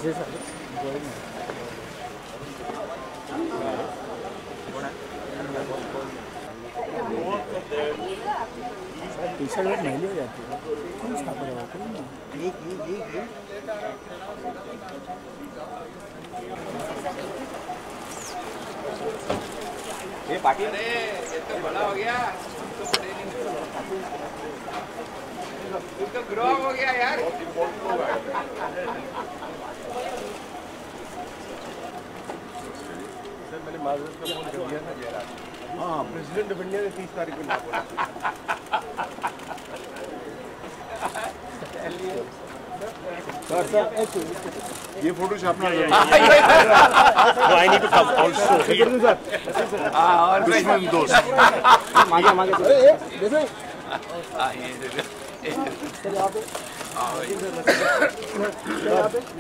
T-shirt में महली हो जाती है, कौन छाप रहा है कोई नहीं। ये पार्टी ये तो बड़ा हो गया, इसका ग्रो अप हो गया यार। सर मैंने माजूर का फोन कर दिया था जयराज। हाँ प्रेसिडेंट ऑफ इंडिया ने 30 तारीख को ना बोला। सर ये फोटो छापना है। I need to come also. और दुश्मन दोस्त। मांगे देखो।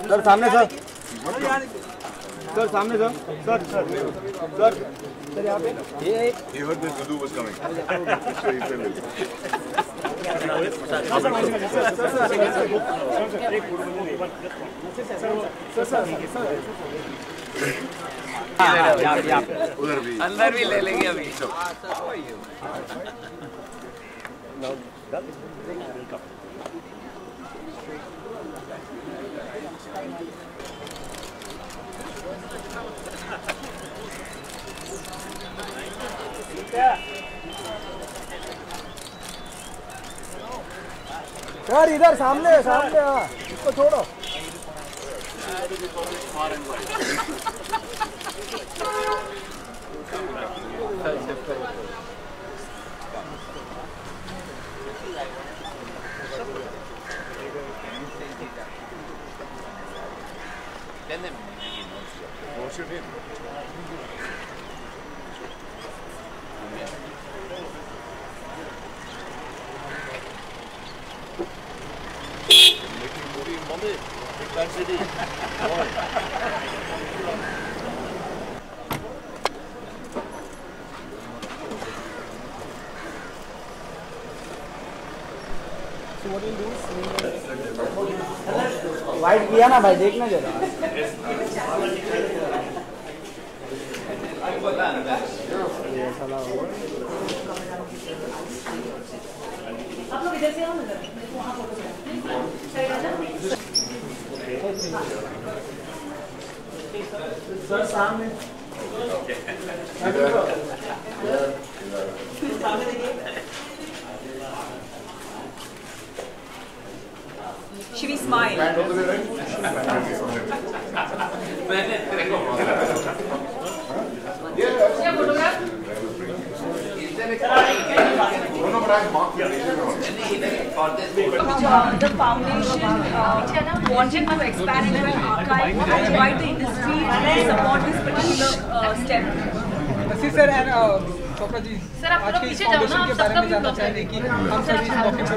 सर सामने सर। सर सामने सर। सर यहाँ पे। He heard this Dudu was coming. So he fell ill. उधर भी अंदर भी ले लेंगे अभी। सर इधर सामने इसको छोड़ो। What's your name? Making movie in Bombay, big fan city. So what we'll do is white किया ना भाई, देखना जरा। आप लोग इधर से आओ ना, वहाँ फोटो सर सामने। सामने देखिए। Should we smile? The foundation wanted to expand into an archive and invite the industry to support this particular step. Sir Chopra ji, sir आप लोग पीछे जाओ ना, आप बारे में जानना चाहेंगे कि हम सभी इस मौके पर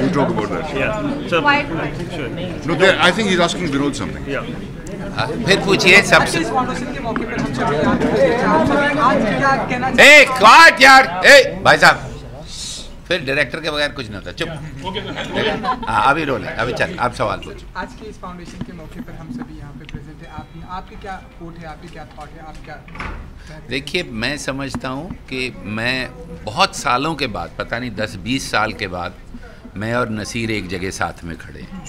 You talk about that. No, I think he's asking Vinod something. फिर पूछिए सबसे। इस फाउंडेशन के मौके पर हम सभी यहाँ पे आज क्या कहना ए काट यार, ए भाई साहब, फिर डायरेक्टर के बगैर कुछ नहीं होता। चुप। हाँ अभी रोल है, अभी चल, आप सवाल पूछो। आज के इस फाउंडेशन के मौके पर हम सभी यहाँ पे प्रेजेंट है। आपकी क्या कोट है, आपकी क्या थॉट है, आप क्या? देखिए मैं समझता हूँ कि मैं बहुत सालों के बाद, पता नहीं 10-20 साल के बाद, मैं और नसीर एक जगह साथ में खड़े हैं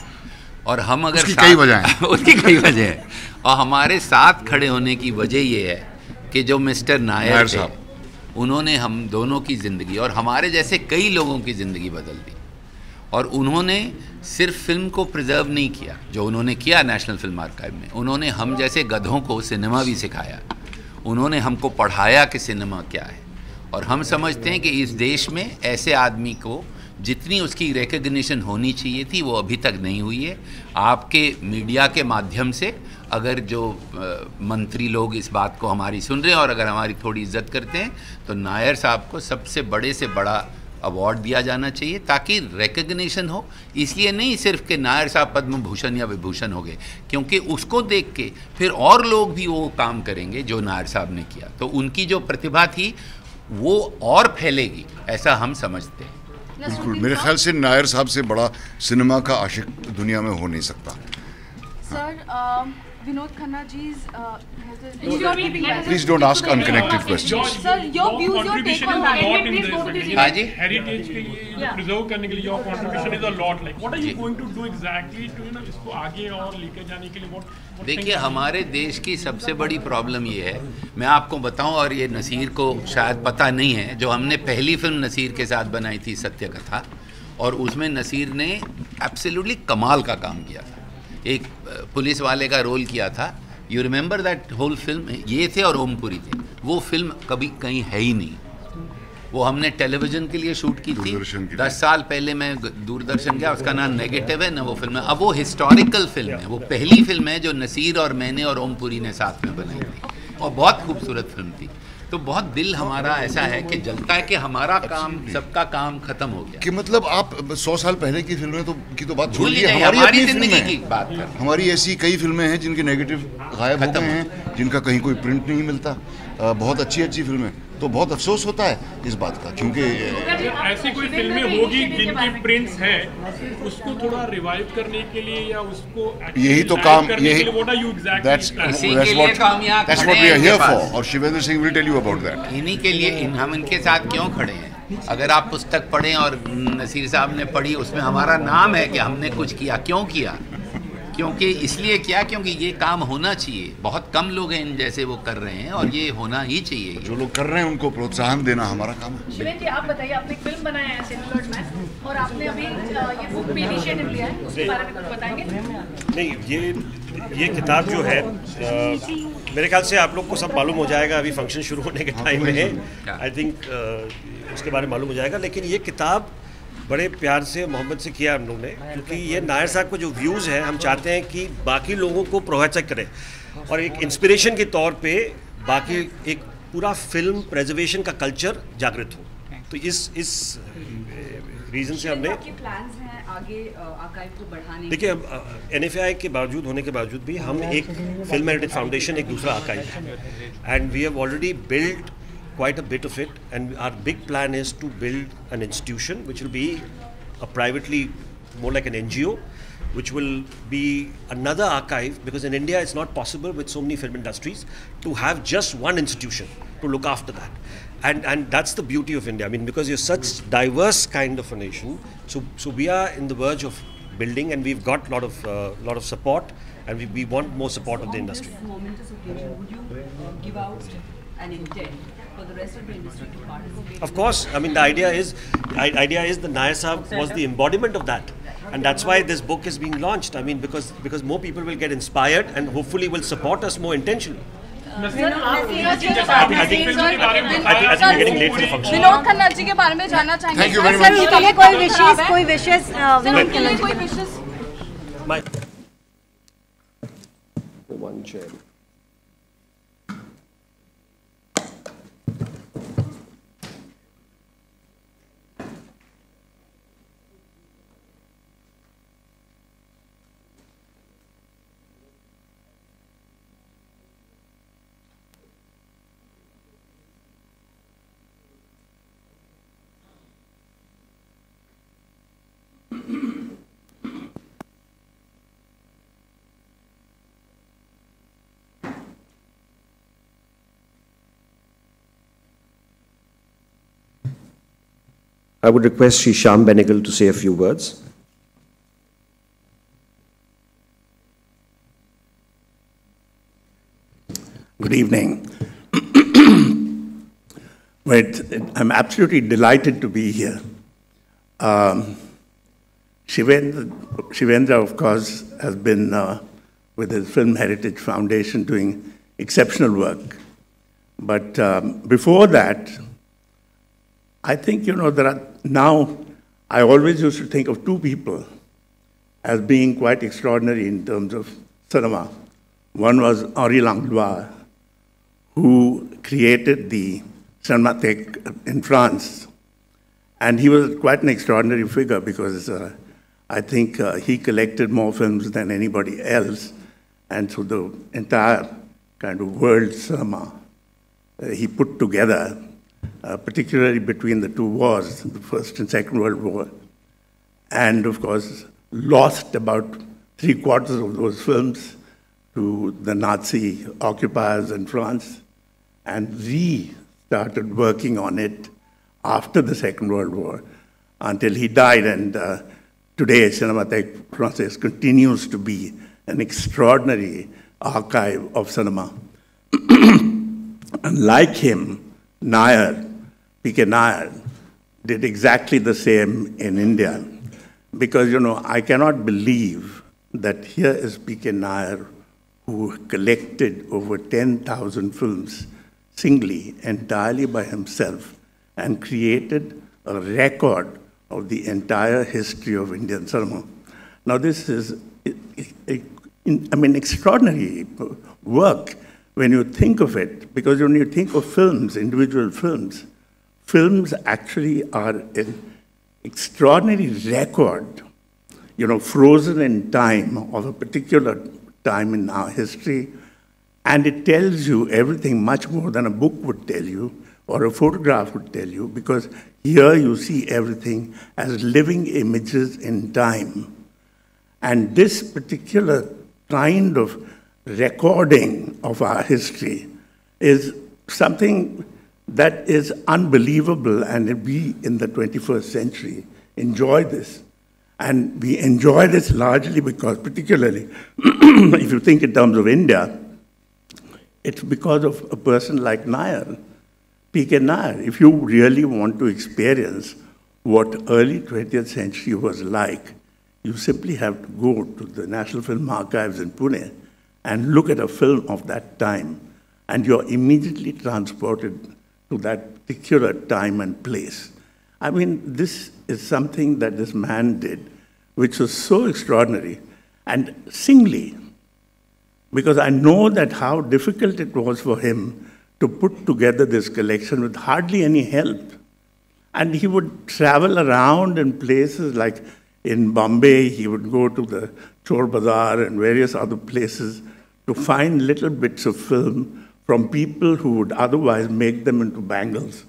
और हम अगर उसकी कई वजह हैं। उसकी कई वजह हैं और हमारे साथ खड़े होने की वजह ये है कि जो मिस्टर नायर साहब, उन्होंने हम दोनों की ज़िंदगी और हमारे जैसे कई लोगों की ज़िंदगी बदल दी। और उन्होंने सिर्फ फिल्म को प्रिजर्व नहीं किया, जो उन्होंने किया नेशनल फिल्म आर्काइव में, उन्होंने हम जैसे गधों को सिनेमा भी सिखाया। उन्होंने हमको पढ़ाया कि सिनेमा क्या है। और हम समझते हैं कि इस देश में ऐसे आदमी को जितनी उसकी रिकग्निशन होनी चाहिए थी वो अभी तक नहीं हुई है। आपके मीडिया के माध्यम से अगर जो मंत्री लोग इस बात को हमारी सुन रहे हैं और अगर हमारी थोड़ी इज्जत करते हैं तो नायर साहब को सबसे बड़े से बड़ा अवार्ड दिया जाना चाहिए ताकि रिकग्निशन हो। इसलिए नहीं सिर्फ कि नायर साहब पद्म भूषण या विभूषण हो गए, क्योंकि उसको देख के फिर और लोग भी वो काम करेंगे जो नायर साहब ने किया। तो उनकी जो प्रतिभा थी वो और फैलेगी, ऐसा हम समझते हैं। बिल्कुल, मेरे ख्याल से नायर साहब से बड़ा सिनेमा का आशिक दुनिया में हो नहीं सकता. Sir, Vinod Khanna ji's Please don't ask unconnected questions. Sir, your views, your take on that. हाँ जी. Heritage के लिए preserve करने के लिए your contribution is a lot. Like what are you going to do exactly to इसको आगे और लेकर जाने के लिए what देखिए, हमारे देश की सबसे बड़ी प्रॉब्लम ये है, मैं आपको बताऊं, और ये नसीर को शायद पता नहीं है, जो हमने पहली फिल्म नसीर के साथ बनाई थी सत्य कथा, और उसमें नसीर ने एब्सोल्युटली कमाल का काम किया था. एक पुलिस वाले का रोल किया था. You remember that whole film. ये थे और ओमपुरी थे. वो फिल्म कभी कहीं है ही नहीं. वो हमने टेलीविज़न के लिए शूट की थी. 10 साल पहले मैं दूरदर्शन गया, उसका नाम नेगेटिव है ना वो फिल्म है. अब वो हिस्टोरिकल फिल्म है. वो पहली फिल्म है जो नसीर और मैंने और ओमपुरी ने साथ में बनाई थी, और बहुत खूबसूरत फिल्म थी. तो बहुत दिल हमारा ऐसा है कि जलता है कि हमारा काम, सबका काम खत्म हो गया. कि मतलब आप 100 साल पहले की फिल्में की तो बात भूल छोड़िए, ही नहीं, हमारी जिंदगी की बात कर. हमारी ऐसी कई फिल्में हैं जिनके नेगेटिव गायब हो गए हैं, जिनका कहीं कोई प्रिंट नहीं मिलता. बहुत अच्छी फिल्में. तो बहुत अफसोस होता है इस बात का, क्योंकि ऐसी कोई फिल्में होगी जिनकी प्रिंट्स हैं, उसको थोड़ा रिवाइव करने के लिए या उसको यही तो काम, यही that's what we are here for. और Shivendra Singh will tell you about that. इन्हीं के लिए हम इनके साथ क्यों खड़े हैं. अगर आप पुस्तक पढ़ें, और नसीर साहब ने पढ़ी, उसमें हमारा नाम है कि हमने कुछ किया. क्यों किया? क्योंकि इसलिए किया क्योंकि ये काम होना चाहिए. बहुत कम लोग हैं इन जैसे वो कर रहे हैं, और ये होना ही चाहिए. जो लोग कर रहे हैं उनको प्रोत्साहन देना हमारा काम है. शिवेंद्र जी, आप बताइए, आपने फिल्म बनाया है सेलुलॉइड मैन, और आपने अभी ये बुक भी इनिशिएटिव लिया है, उसके बारे में कुछ बताएंगे? नहीं, ये किताब जो है, मेरे ख्याल से आप लोग को सब मालूम हो जाएगा अभी फंक्शन शुरू होने के टाइम में. आई थिंक उसके बारे में मालूम हो जाएगा. लेकिन ये किताब बड़े प्यार से, मोहब्बत से किया हम लोग ने, क्योंकि ये नायर साहब को जो व्यूज़ हैं, हम चाहते हैं कि बाकी लोगों को प्रोत्साहित करें, और एक इंस्पिरेशन के तौर पे बाकी एक पूरा फिल्म प्रेजर्वेशन का कल्चर जागृत हो. तो इस रीज़न से हमने प्लान्स हैं आगे आर्काइव को बढ़ाने. देखिए, NFI के बावजूद होने के बावजूद भी हम एक फिल्म हेरिटेज फाउंडेशन एक दूसरा आर्काइव है, and we have already build quite a bit of it, and our big plan is to build an institution which will be a privately, more like an NGO, which will be another archive, because in India it's not possible with so many film industries to have just one institution to look after that, and that's the beauty of India. I mean, because you're such diverse kind of a nation, so we are in the verge of building, and we've got lot of support, and we want more support of the industry. On this momentous occasion, would you give out an intent for the rest of the industry to participate? Of course. I mean, the idea is the Nair Sahab was the embodiment of that, and that's why this book is being launched. I mean, because more people will get inspired and hopefully will support us more intentionally. I think we're getting late for the function. Vinod Khanna ji के बारे में जानना चाहेंगे. Thank you very much. Sir, उनके लिए कोई विशेष विनोद खन्ना जी कोई विशेष. One chair. I would request Shri Shyam Benegal to say a few words. Good evening. I'm absolutely delighted to be here. Shivendra, of course, has been with his Film Heritage Foundation doing exceptional work. But before that, I think, I always used to think of two people as being quite extraordinary in terms of cinema. One was Henri Langlois, who created the Cinémathèque in France. And he was quite an extraordinary figure because I think he collected more films than anybody else. And so the entire kind of world cinema he put together. particularly between the two wars, the First and Second World War, and of course lost about 3/4 of those films to the Nazi occupiers in France, and started working on it after the Second World War until he died. And today, Cinémathèque Française continues to be an extraordinary archive of cinema. And like him, Nair, P.K. Nair, did exactly the same in India. Because, you know, I cannot believe that here is P.K. Nair, who collected over 10,000 films singly, entirely by himself, and created a record of the entire history of Indian cinema. Now, this is, extraordinary work when you think of it, because when you think of films, individual films, films actually are an extraordinary record, you know, frozen in time of a particular time in our history, and it tells you everything much more than a book would tell you or a photograph would tell you, because here you see everything as living images in time. And this particular kind of recording of our history is something that is unbelievable, and we in the 21st century enjoy this. And we enjoy this largely because, particularly, if you think in terms of India, it's because of a person like Nair, P.K. Nair. If you really want to experience what early 20th century was like, you simply have to go to the National Film Archives in Pune and look at a film of that time, and you're immediately transported to that particular time and place. I mean, this is something that this man did, which was so extraordinary, and singly, because I know that how difficult it was for him to put together this collection with hardly any help. And he would travel around in places like in Bombay, he would go to the Chor Bazaar and various other places to find little bits of film from people who would otherwise make them into bangles,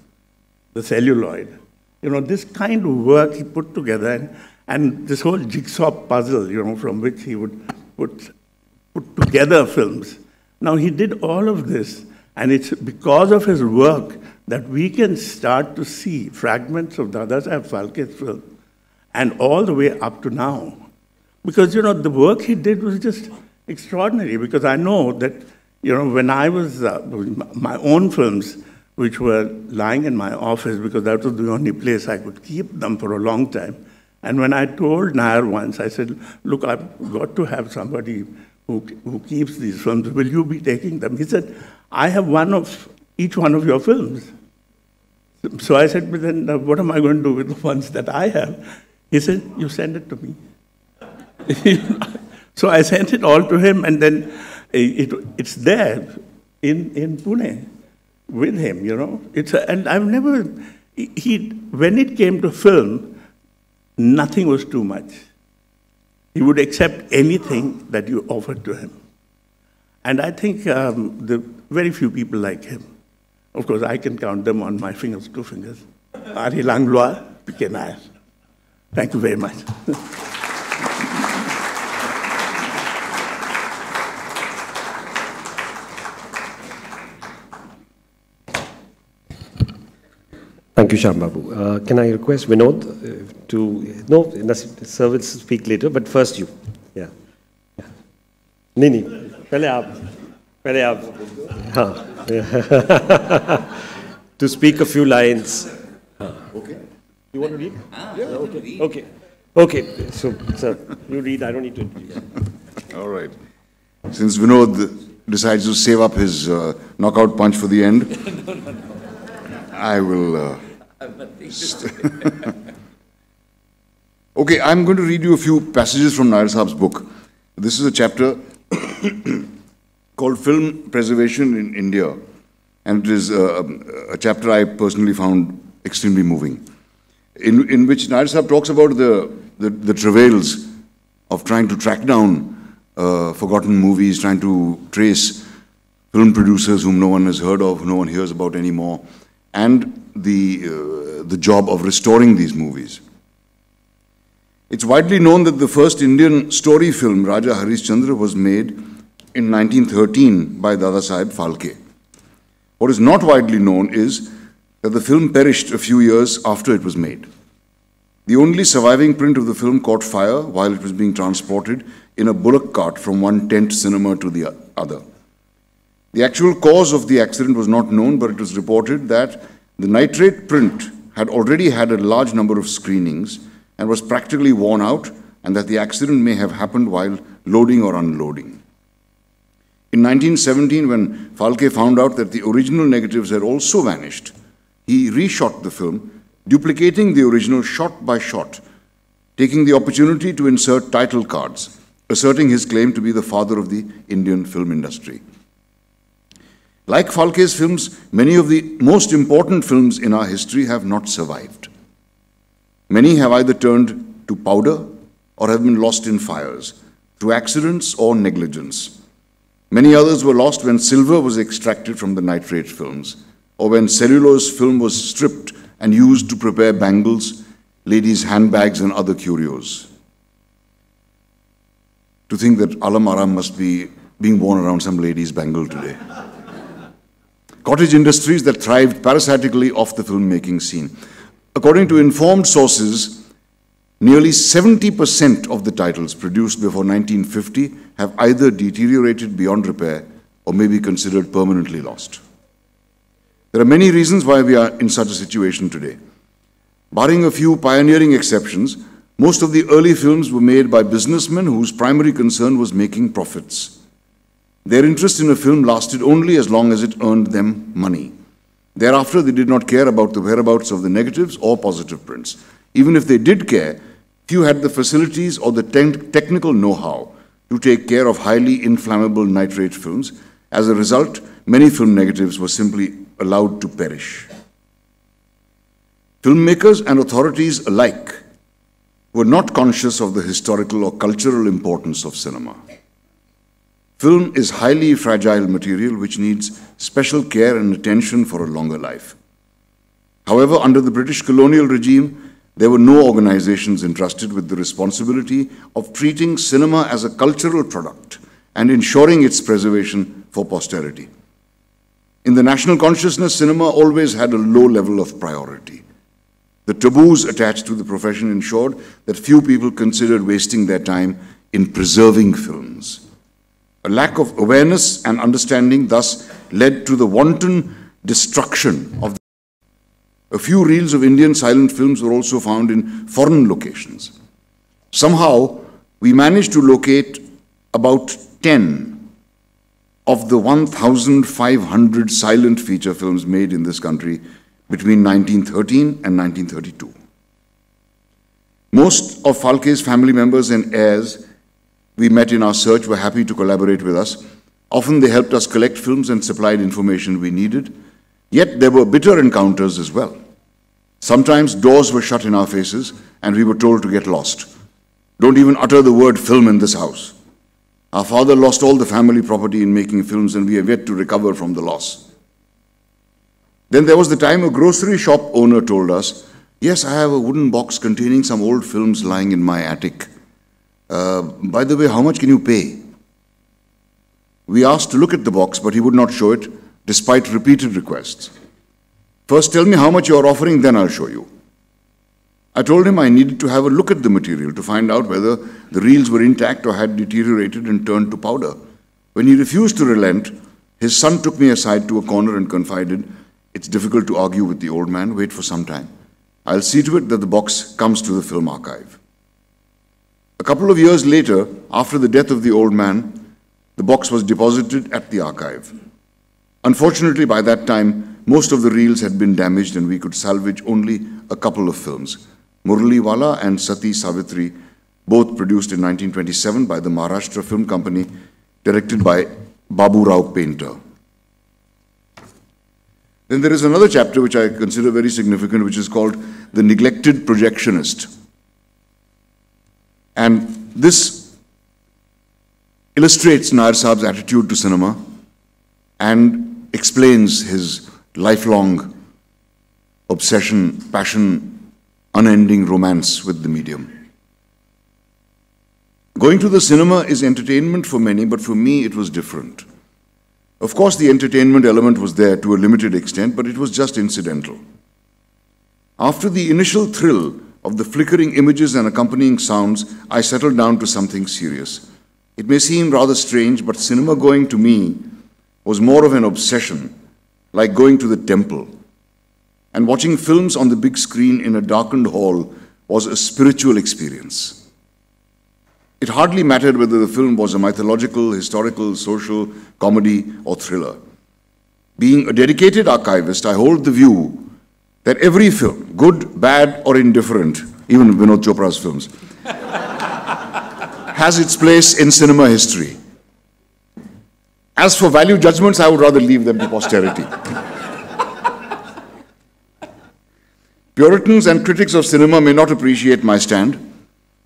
the celluloid. You know, this kind of work he put together, and this whole jigsaw puzzle, you know, from which he would put together films. Now, he did all of this, and it's because of his work that we can start to see fragments of Dadasaheb Phalke's film, and all the way up to now. Because, you know, the work he did was just extraordinary, because I know that, you know, when I was, my own films, which were lying in my office, because that was the only place I could keep them for a long time. And when I told Nair once, I said, look, I've got to have somebody who keeps these films. Will you be taking them? He said, I have one of each one of your films. So I said, but then what am I going to do with the ones that I have? He said, you send it to me. So I sent it all to him, and then it's there in Pune with him, you know. And I've never, when it came to film, nothing was too much. He would accept anything that you offered to him. And I think the very few people like him. Of course, I can count them on my fingers, 2 fingers. Ari Langlois, P.K. Nair. Thank you very much. Thank you, Shyam Babu. Can I request Vinod no, sir will speak later, but first you. Yeah. Nini, pehle aap. To speak a few lines. Okay. You want to read? Yeah. Okay. Okay. So, sir, you read. I don't need to introduce. All right. Since Vinod decides to save up his knockout punch for the end, I will. Okay, I'm going to read you a few passages from Nair Saab's book. This is a chapter called Film Preservation in India, and it is a chapter I personally found extremely moving, in which Nair Saab talks about the travails of trying to track down forgotten movies, trying to trace film producers whom no one has heard of, no one hears about anymore, and the job of restoring these movies. It's widely known that the first Indian story film, Raja Harishchandra, was made in 1913 by Dadasaheb Phalke. What is not widely known is that the film perished a few years after it was made. The only surviving print of the film caught fire while it was being transported in a bullock cart from one tent cinema to the other. The actual cause of the accident was not known, but it was reported that the nitrate print had already had a large number of screenings and was practically worn out, and that the accident may have happened while loading or unloading. In 1917, when Phalke found out that the original negatives had also vanished, he reshot the film, duplicating the original shot by shot, taking the opportunity to insert title cards, asserting his claim to be the father of the Indian film industry. Like Phalke's films, many of the most important films in our history have not survived. Many have either turned to powder or have been lost in fires, through accidents or negligence. Many others were lost when silver was extracted from the nitrate films, or when cellulose film was stripped and used to prepare bangles, ladies' handbags, and other curios. To think that Alam Aram must be being worn around some lady's bangle today. Cottage industries that thrived parasitically off the filmmaking scene. According to informed sources, nearly 70% of the titles produced before 1950 have either deteriorated beyond repair or may be considered permanently lost. There are many reasons why we are in such a situation today. Barring a few pioneering exceptions, most of the early films were made by businessmen whose primary concern was making profits. Their interest in a film lasted only as long as it earned them money. Thereafter, they did not care about the whereabouts of the negatives or positive prints. Even if they did care, few had the facilities or the technical know-how to take care of highly inflammable nitrate films. As a result, many film negatives were simply allowed to perish. Filmmakers and authorities alike were not conscious of the historical or cultural importance of cinema. Film is highly fragile material which needs special care and attention for a longer life. However, under the British colonial regime, there were no organizations entrusted with the responsibility of treating cinema as a cultural product and ensuring its preservation for posterity. In the national consciousness, cinema always had a low level of priority. The taboos attached to the profession ensured that few people considered wasting their time in preserving films. A lack of awareness and understanding thus led to the wanton destruction of A few reels of Indian silent films were also found in foreign locations. Somehow, we managed to locate about 10 of the 1,500 silent feature films made in this country between 1913 and 1932. Most of Phalke's family members and heirs we met in our search were happy to collaborate with us. Often they helped us collect films and supplied information we needed. Yet there were bitter encounters as well. Sometimes doors were shut in our faces and we were told to get lost. Don't even utter the word film in this house. Our father lost all the family property in making films and we have yet to recover from the loss. Then there was the time a grocery shop owner told us, yes, I have a wooden box containing some old films lying in my attic. By the way, how much can you pay? We asked to look at the box, but he would not show it, despite repeated requests. First, tell me how much you are offering, then I'll show you. I told him I needed to have a look at the material to find out whether the reels were intact or had deteriorated and turned to powder. When he refused to relent, his son took me aside to a corner and confided, it's difficult to argue with the old man, wait for some time. I'll see to it that the box comes to the film archive. A couple of years later, after the death of the old man, the box was deposited at the archive. Unfortunately, by that time, most of the reels had been damaged and we could salvage only a couple of films. Muraliwala and Sati Savitri, both produced in 1927 by the Maharashtra Film Company, directed by Babu Rao Painter. Then there is another chapter which I consider very significant, which is called The Neglected Projectionist. And this illustrates Nair Saab's attitude to cinema and explains his lifelong obsession, passion, unending romance with the medium. Going to the cinema is entertainment for many, but for me it was different. Of course, the entertainment element was there to a limited extent, but it was just incidental. After the initial thrill of the flickering images and accompanying sounds, I settled down to something serious. It may seem rather strange, but cinema going to me was more of an obsession, like going to the temple. And watching films on the big screen in a darkened hall was a spiritual experience. It hardly mattered whether the film was a mythological, historical, social, comedy, or thriller. Being a dedicated archivist, I hold the view that every film, good, bad, or indifferent, even Vinod Chopra's films, has its place in cinema history. As for value judgments, I would rather leave them to posterity. Puritans and critics of cinema may not appreciate my stand.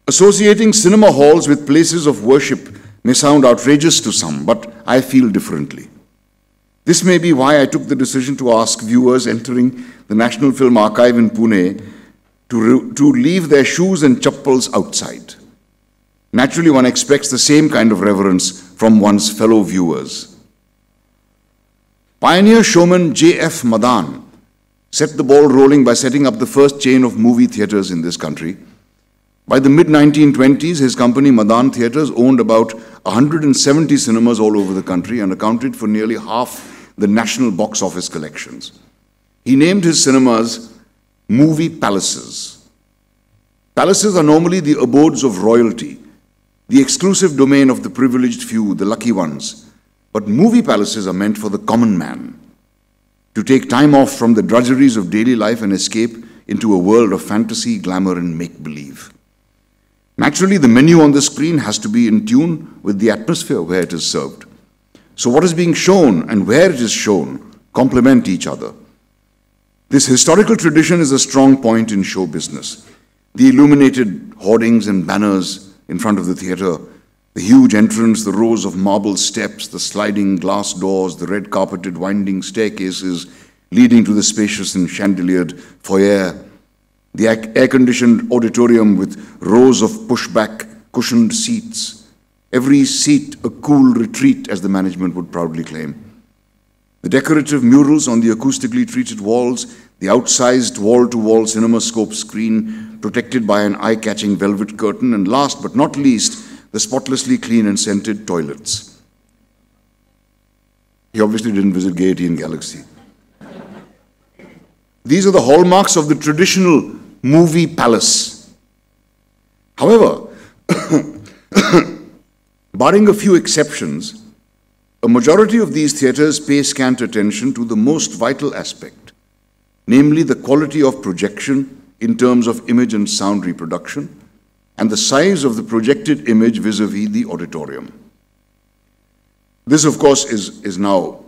Associating cinema halls with places of worship may sound outrageous to some, but I feel differently. This may be why I took the decision to ask viewers entering the National Film Archive in Pune to leave their shoes and chappals outside. Naturally, one expects the same kind of reverence from one's fellow viewers. Pioneer showman J.F. Madan set the ball rolling by setting up the first chain of movie theatres in this country. By the mid-1920s, his company Madan Theatres owned about 170 cinemas all over the country and accounted for nearly half the national box office collections. He named his cinemas movie palaces. Palaces are normally the abodes of royalty, the exclusive domain of the privileged few, the lucky ones. But movie palaces are meant for the common man, to take time off from the drudgeries of daily life and escape into a world of fantasy, glamour, and make-believe. Naturally, the menu on the screen has to be in tune with the atmosphere where it is served. So what is being shown and where it is shown complement each other. This historical tradition is a strong point in show business. The illuminated hoardings and banners in front of the theatre, the huge entrance, the rows of marble steps, the sliding glass doors, the red-carpeted winding staircases leading to the spacious and chandeliered foyer, the air-conditioned auditorium with rows of pushback cushioned seats, every seat a cool retreat, as the management would proudly claim. The decorative murals on the acoustically treated walls, the outsized wall-to-wall cinemascope screen protected by an eye-catching velvet curtain, and last but not least, the spotlessly clean and scented toilets. He obviously didn't visit Gaiety and Galaxy. These are the hallmarks of the traditional movie palace. However, barring a few exceptions, a majority of these theatres pay scant attention to the most vital aspect, namely the quality of projection in terms of image and sound reproduction, and the size of the projected image vis-a-vis the auditorium. This, of course, is now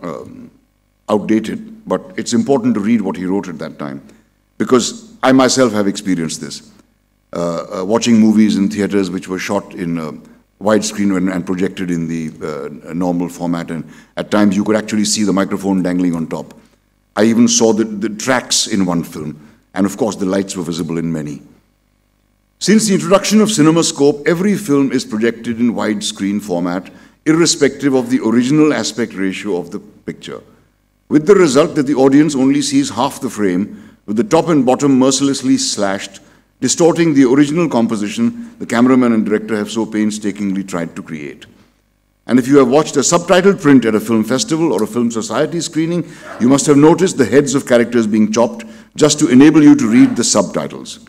outdated, but it's important to read what he wrote at that time, because I myself have experienced this, watching movies in theatres which were shot in widescreen and projected in the normal format, and at times you could actually see the microphone dangling on top. I even saw the tracks in one film, and of course the lights were visible in many. Since the introduction of CinemaScope, every film is projected in widescreen format, irrespective of the original aspect ratio of the picture, with the result that the audience only sees half the frame, with the top and bottom mercilessly slashed, distorting the original composition the cameraman and director have so painstakingly tried to create. And if you have watched a subtitled print at a film festival or a film society screening, you must have noticed the heads of characters being chopped just to enable you to read the subtitles.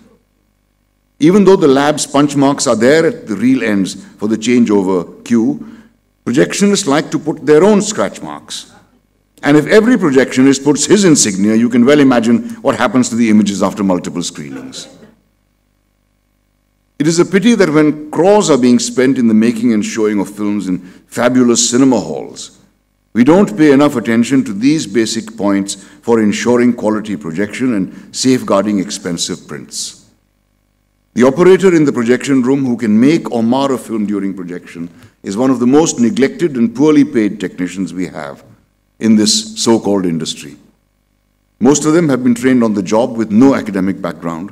Even though the lab's punch marks are there at the reel ends for the changeover cue, projectionists like to put their own scratch marks. And if every projectionist puts his insignia, you can well imagine what happens to the images after multiple screenings. It is a pity that when crores are being spent in the making and showing of films in fabulous cinema halls, we don't pay enough attention to these basic points for ensuring quality projection and safeguarding expensive prints. The operator in the projection room who can make or mar a film during projection is one of the most neglected and poorly paid technicians we have in this so-called industry. Most of them have been trained on the job with no academic background.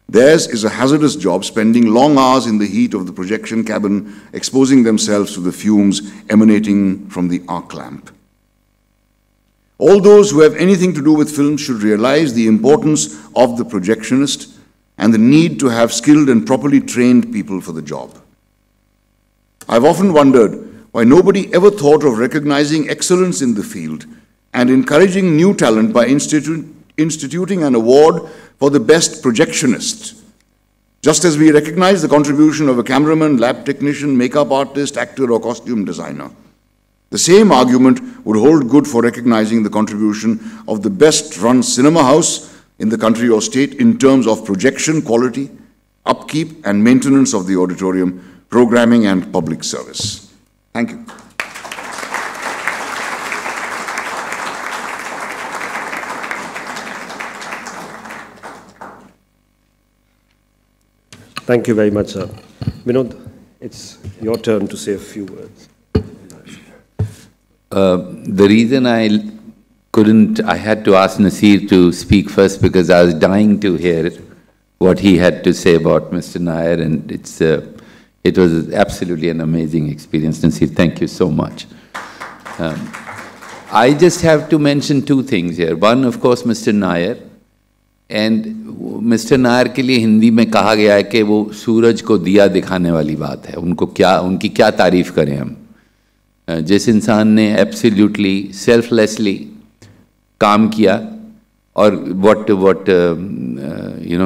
Theirs is a hazardous job, spending long hours in the heat of the projection cabin, exposing themselves to the fumes emanating from the arc lamp. All those who have anything to do with film should realize the importance of the projectionist and the need to have skilled and properly trained people for the job. I've often wondered why nobody ever thought of recognizing excellence in the field and encouraging new talent by instituting an award for the best projectionist. Just as we recognize the contribution of a cameraman, lab technician, makeup artist, actor, or costume designer. The same argument would hold good for recognizing the contribution of the best-run cinema house in the country or state in terms of projection quality, upkeep and maintenance of the auditorium, programming and public service. Thank you. Thank you very much, sir. Vinod, it's your turn to say a few words. The reason I had to ask Nasir to speak first because I was dying to hear what he had to say about Mr. Nair, and it was absolutely an amazing experience. Nasir, thank you so much. I just have to mention two things here. One, of course, Mr. Nair. And Mr. Nair के लिए हिंदी में कहा गया है कि वो सूरज को दिया दिखाने वाली बात है. उनकी क्या तारीफ करें हम. जिस इंसान ने एब्सोल्युटली सेल्फलेसली काम किया और what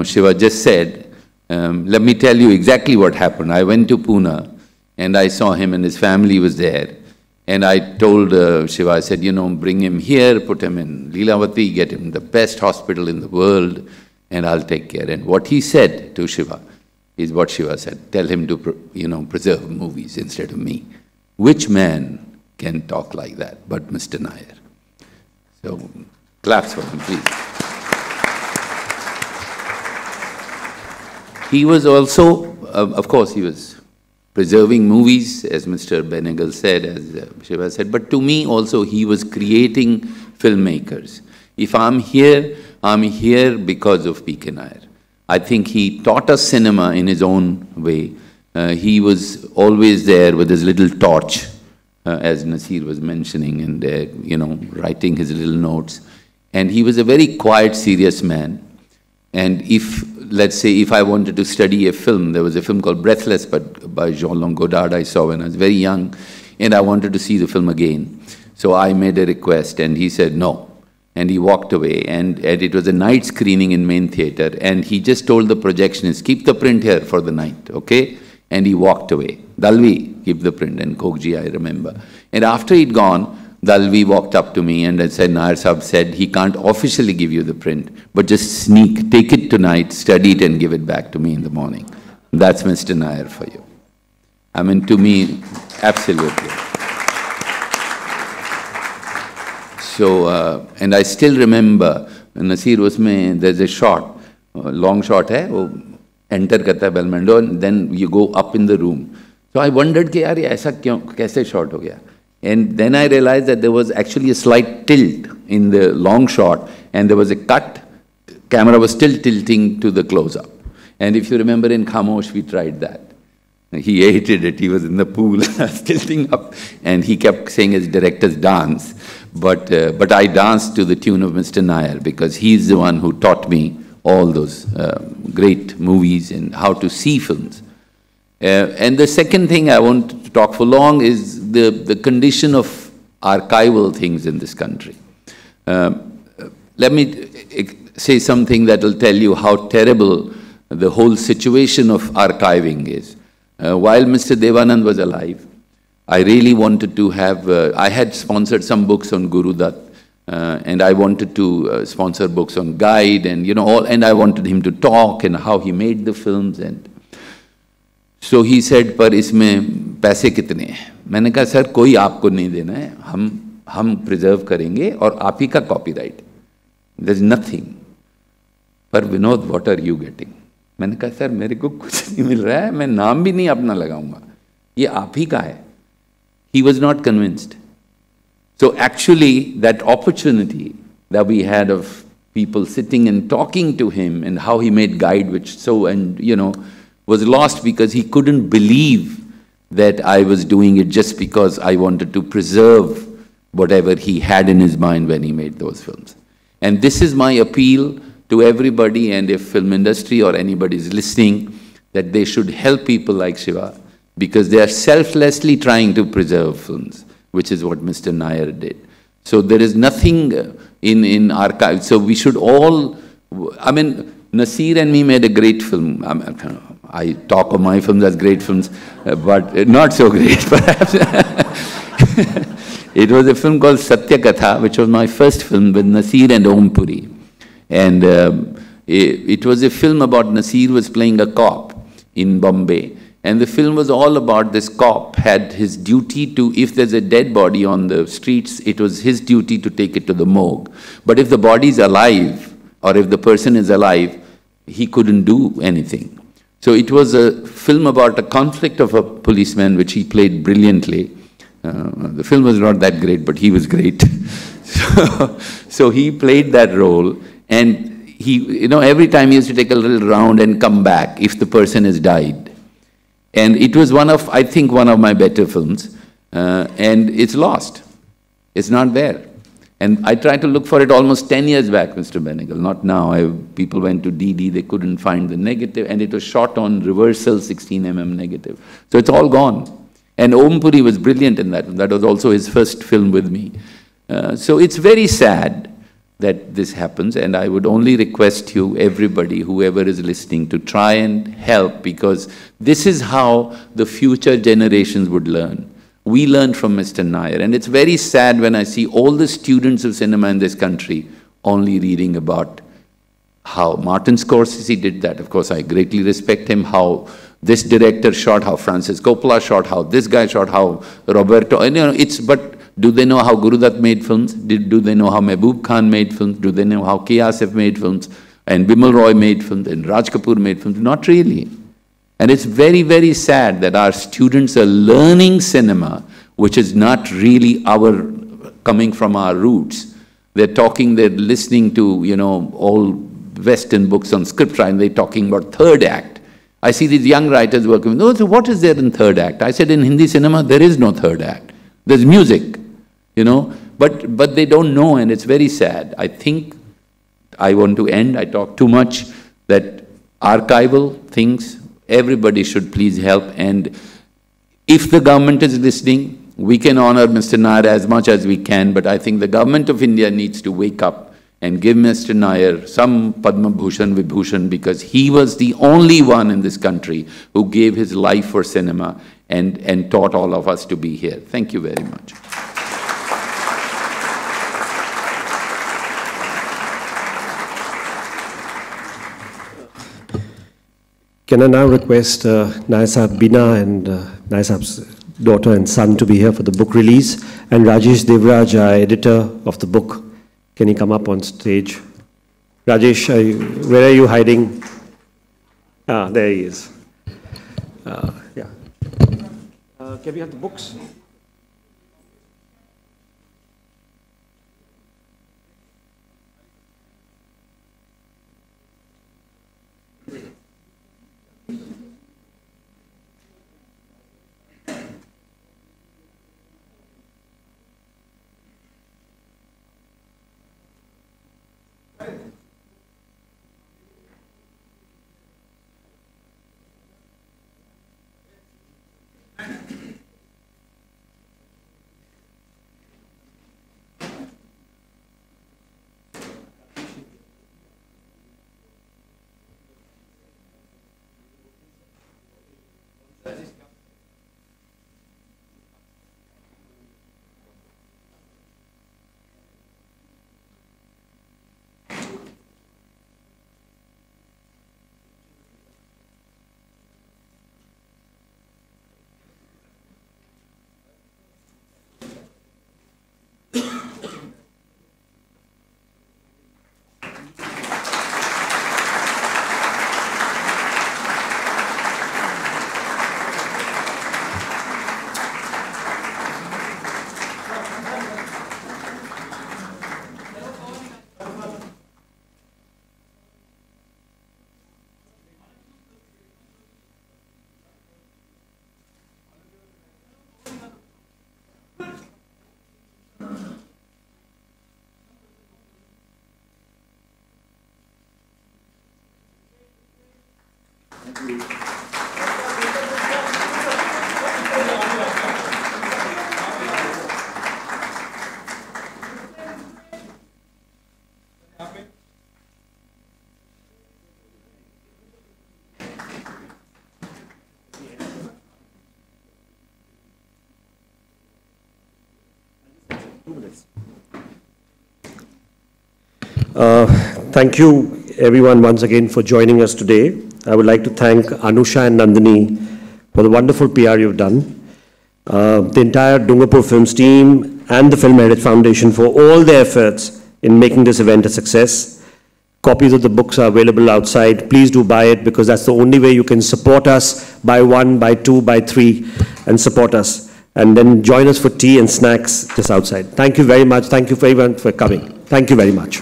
Shiva just said, let me tell you exactly what happened. I went to Pune and I saw him and his family was there. And I told Shiva, I said, bring him here, put him in Leelavati, get him the best hospital in the world, and I'll take care. And what he said to Shiva is what Shiva said. Tell him to, preserve movies instead of me. Which man can talk like that but Mr. Nair? So, claps for him, please. He was also, of course, he was preserving movies, as Mr. Benegal said, as Shiva said, but to me also he was creating filmmakers. If I'm here because of P.K. Nair. I think he taught us cinema in his own way. He was always there with his little torch, as Nasir was mentioning, and writing his little notes. And he was a very quiet, serious man. And let's say, if I wanted to study a film, there was a film called Breathless by Jean-Luc Godard I saw when I was very young, and I wanted to see the film again. So I made a request, and he said no. And he walked away, and it was a night screening in main theatre, and he just told the projectionist, keep the print here for the night, okay? And he walked away. Dalvi, keep the print, and Kokji, I remember. And after he'd gone, Dalvi walked up to me and I said, Nair Sahab said, he can't officially give you the print, but just take it tonight, study it and give it back to me in the morning. That's Mr. Nair for you. I mean, to me, absolutely. So, and I still remember, Nasir usme, there's a shot, long shot hai, wo enter karta hai Belmondo, and then you go up in the room. So I wondered, कि यार ये ऐसा क्यों, कैसे shot हो गया? And then I realized that there was actually a slight tilt in the long shot, and there was a cut. Camera was still tilting to the close-up. And if you remember in Khamosh, we tried that. He hated it. He was in the pool, tilting up, and he kept saying his director's dance. But I danced to the tune of Mr. Nair because he's the one who taught me all those great movies and how to see films. And the second thing I want to talk for long is the condition of archival things in this country. Let me say something that will tell you how terrible the whole situation of archiving is. While Mr. Devanand was alive, I really wanted to have, I had sponsored some books on Guru Dutt, and I wanted to sponsor books on Guide and and I wanted him to talk and how he made the films. And so he said, पर इसमें पैसे कितने हैं? मैंने कहा sir कोई आपको नहीं देना है, हम प्रिजर्व करेंगे और आप ही का कॉपीराइट. There's nothing. पर Vinod, what are you getting? मैंने कहा सर मेरे को कुछ नहीं मिल रहा है, मैं नाम भी नहीं अपना लगाऊंगा, ये आप ही का है. He was not convinced. So actually that opportunity that we had of people sitting and talking to him, and how he made Guide, which was lost because he couldn't believe that I was doing it just because I wanted to preserve whatever he had in his mind when he made those films. And this is my appeal to everybody, and if film industry or anybody is listening, that they should help people like Shiva, because they are selflessly trying to preserve films, which is what Mr. Nair did. So there is nothing in archives. So we should all, I mean, Nasir and me made a great film. I talk of my films as great films, but not so great, perhaps. It was a film called Satya Katha, which was my first film with Nasir and Om Puri. And it was a film about Nasir was playing a cop in Bombay. And the film was all about this cop had his duty to, if there's a dead body on the streets, it was his duty to take it to the morgue. But if the body's alive, or if the person is alive, he couldn't do anything. So it was a film about a conflict of a policeman, which he played brilliantly. The film was not that great, but he was great. So he played that role, and he, every time he used to take a little round and come back if the person has died. And it was I think one of my better films, and it's lost. It's not there. And I tried to look for it almost 10 years back, Mr. Benegal, not now. People went to DD, they couldn't find the negative, and it was shot on reversal 16mm negative. So it's all gone. And Om Puri was brilliant in that. That was also his first film with me. So it's very sad that this happens, and I would only request you, everybody, whoever is listening, to try and help, because this is how the future generations would learn. We learned from Mr. Nair, and it's very sad when I see all the students of cinema in this country only reading about how Martin Scorsese did that. Of course, I greatly respect him, how this director shot, how Francis Coppola shot, how this guy shot, how Roberto, but do they know how Gurudutt made films? Do they know how Mehboob Khan made films? Do they know how K. Asif made films? And Bimal Roy made films? And Raj Kapoor made films? Not really. And it's very, very sad that our students are learning cinema, which is not really coming from our roots. They're listening to, all Western books on script writing, they're talking about third act. I see these young writers working with, so what is there in third act? I said, in Hindi cinema, there is no third act. There's music, but they don't know, and it's very sad. I think I want to end, I talk too much, that archival things, everybody should please help. And if the government is listening, we can honor Mr. Nair as much as we can, but I think the government of India needs to wake up and give Mr. Nair some Padma Bhushan, Vibhushan, because he was the only one in this country who gave his life for cinema and taught all of us to be here. Thank you very much. Can I now request Nair Sahab Bina and Nair Sahab's daughter and son to be here for the book release, and Rajesh Devraj, our editor of the book. Can he come up on stage? Rajesh, where are you hiding? Ah, there he is. Yeah. Can we have the books? Thank you everyone once again for joining us today. I would like to thank Anusha and Nandini for the wonderful PR you've done. The entire Dungapur Films team and the Film Heritage Foundation for all their efforts in making this event a success. Copies of the books are available outside. Please do buy it, because that's the only way you can support us. Buy 1, buy 2, buy 3 and support us. And then join us for tea and snacks just outside. Thank you very much. Thank you for everyone for coming. Thank you very much.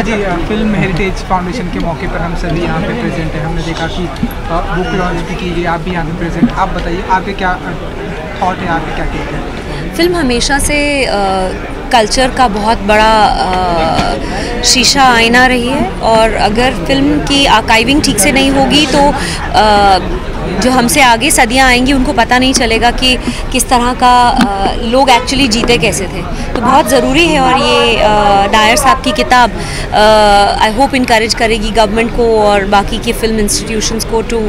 जी Film Heritage Foundation के मौके पर हम सभी यहाँ पे present हैं। हमने देखा कि बुक लॉन्च भी की गई, आप भी यहाँ पे प्रेजेंट। आप बताइए आपके क्या थॉट है, आपके क्या टेक है? फिल्म हमेशा से कल्चर का बहुत बड़ा शीशा आईना रही है, और अगर फिल्म की आर्काइविंग ठीक से नहीं होगी तो जो हमसे आगे सदियां आएंगी उनको पता नहीं चलेगा कि किस तरह का लोग एक्चुअली जीते कैसे थे। तो बहुत ज़रूरी है, और ये नायर साहब की किताब आई होप इनकरेज करेगी गवर्नमेंट को और बाकी के फिल्म इंस्टीट्यूशंस को to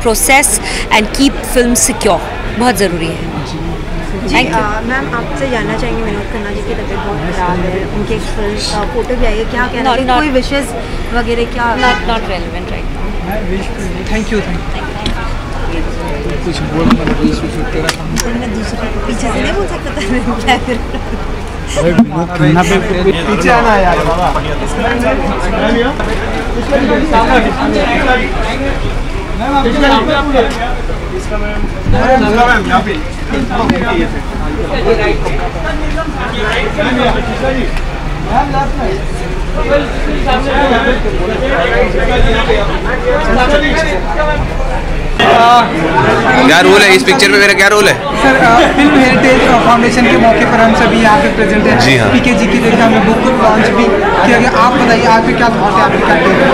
process and keep film secure. बहुत ज़रूरी है। Thank you ma'am. आपसे जानना चाहेंगे, विनोद खन्ना जी की तबीयत बहुत खराब है, उनके एक फिल्म फोटो भी आई है, क्या कहना है, कोई विशेष वगैरह क्या? Not relevant right. Thank you. कुछ बोल पीछे से नहीं बोल सकता पीछे आना यार बाबा। क्या रोल है इस पिक्चर में? मेरा क्या रोल है? सर फिल्म हेरिटेज फाउंडेशन के मौके पर हम सभी यहाँ पे प्रेजेंट हैं। जी हाँ। पीके जी की देखा हमने बुक लॉन्च भी किया गया। आप बताइए आपके क्या थॉट है, आपके क्या टेक है?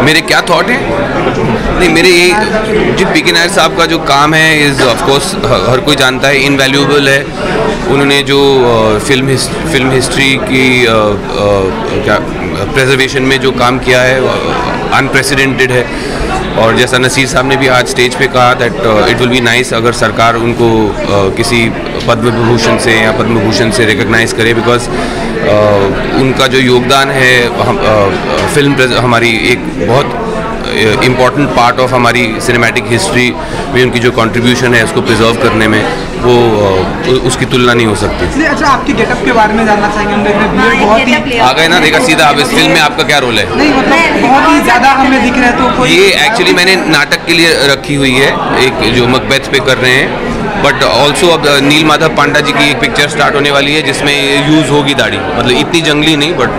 मेरे क्या थॉट है? नहीं, मेरे ये जो पीके नायर साहब का जो काम है इज़ ऑफ कोर्स हर कोई जानता है, इनवैल्यूएबल है। उन्होंने जो फिल्म हिस्ट्री की क्या प्रेजर्वेशन में जो काम किया है अनप्रेसिडेंटेड है। और जैसा नसीर साहब ने भी आज स्टेज पे कहा that it will be nice अगर सरकार उनको किसी पद्म विभूषण से या पद्म भूषण से रिकग्नाइज करे, बिकॉज उनका जो योगदान है फिल्म हमारी एक बहुत इम्पॉर्टेंट पार्ट ऑफ हमारी सिनेमैटिक हिस्ट्री में उनकी जो कंट्रीब्यूशन है उसको प्रिजर्व करने में वो उसकी तुलना नहीं हो सकती। अच्छा, आपकी गेटअप के बारे में जानना चाहेंगे। बहुत ही आ गए ना, देखा सीधा। अब इस फिल्म में आपका क्या रोल है? नहीं मतलब बहुत ही ज़्यादा हमें दिख रहा है। तो ये एक्चुअली मैंने नाटक के लिए रखी हुई है, एक जो मकबैथ पे कर रहे हैं, बट ऑल्सो अब नील माधव पांडा जी की एक पिक्चर स्टार्ट होने वाली है जिसमें यूज़ होगी दाढ़ी। मतलब इतनी जंगली नहीं, बट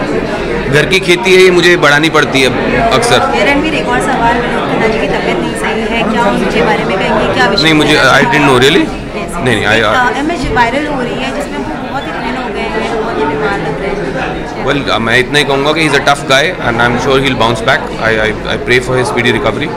घर की खेती है, ये मुझे बढ़ानी पड़ती है अक्सर। रणवीर, एक और सवाल, विनोद खन्ना जी की तबीयत नहीं सही है, क्या उनके बारे में कहेंगे? क्या विषय? नहीं, मुझे आई डिडंट नो रियली। नहीं, इमेज वायरल हो रही है जिसमें वो बहुत ही थिन हो गए हैं, बहुत ही बीमार लग रहे हैं। वेल, मैं इतना ही कहूँगा कि he is a tough guy and I am sure he will bounce back. I pray for his speedy recovery.